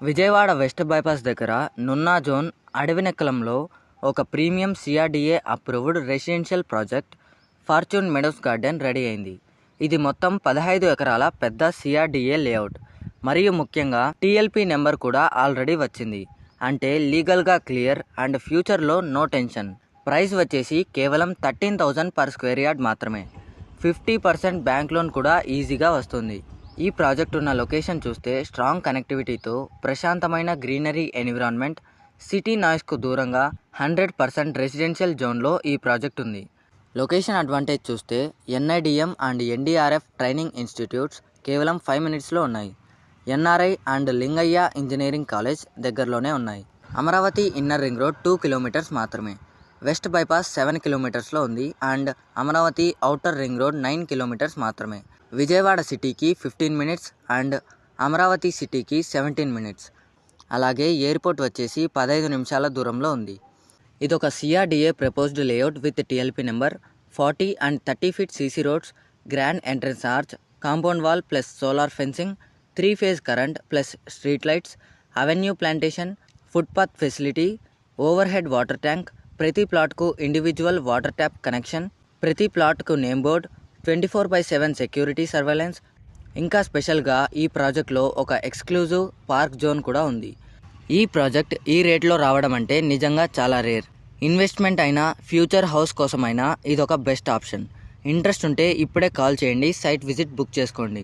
Vijayawada west bypass దగ్గర Nunna zone అడవినెక్కలంలో ఒక premium CRDA approved residential project fortune Meadows garden ready అయింది. ఇది మొత్తం 15 ఎకరాల పెద్ద సిఆర్డీఏ లేఅవుట్ మరియు ముఖ్యంగా టీఎల్పీ నెంబర్ కూడా ఆల్రెడీ వచ్చింది. అంటే లీగల్గా క్లియర్ అండ్ ఫ్యూచర్లో నో టెన్షన్. ప్రైస్ వచ్చేసి కేవలం 13,000 పర్ స్క్వేర్ యార్డ్ మాత్రమే. 50% బ్యాంక్ లోన్ కూడా ఈజీగా వస్తుంది. ఈ ప్రాజెక్ట్ ఉన్న లొకేషన్ చూస్తే స్ట్రాంగ్ కనెక్టివిటీతో ప్రశాంతమైన గ్రీనరీ ఎన్విరాన్మెంట్, సిటీ నాయిస్కు దూరంగా 100% రెసిడెన్షియల్ జోన్లో ఈ ప్రాజెక్ట్ ఉంది. లొకేషన్ అడ్వాంటేజ్ చూస్తే NIDM and NDRF training institutes కేవలం 5 మినిట్స్లో ఉన్నాయి. NRI and Lingaiah engineering college దగ్గరలోనే ఉన్నాయి. Amaravati inner ring road 2 kilometres మాత్రమే. వెస్ట్ బైపాస్ 7 కిలోమీటర్స్లో ఉంది and Amaravati outer ring road 9 kilometres మాత్రమే. విజయవాడ సిటీకి 15 మినిట్స్ అండ్ అమరావతి సిటీకి 17 మినిట్స్. అలాగే ఎయిర్పోర్ట్ వచ్చేసి 15 నిమిషాల దూరంలో ఉంది. ఇదొక CRDA proposed layout with TLP number, 40 and 30 feet CC roads, grand entrance arch, compound wall plus solar fencing, 3 phase current plus street lights, avenue plantation, footpath facility, over head water tank, ప్రతి ప్లాట్కు individual water tap connection, ప్రతి ప్లాట్కు name board, 24/7 security surveillance. ఇంకా స్పెషల్గా ఈ ప్రాజెక్ట్లో ఒక exclusive park zone కూడా ఉంది. ఈ ప్రాజెక్ట్ ఈ రేట్లో రావడం అంటే నిజంగా చాలా రేర్. ఇన్వెస్ట్మెంట్ అయినా ఫ్యూచర్ హౌస్ కోసమైనా ఇదొక బెస్ట్ ఆప్షన్. ఇంట్రెస్ట్ ఉంటే ఇప్పుడే కాల్ చేయండి, సైట్ విజిట్ బుక్ చేసుకోండి.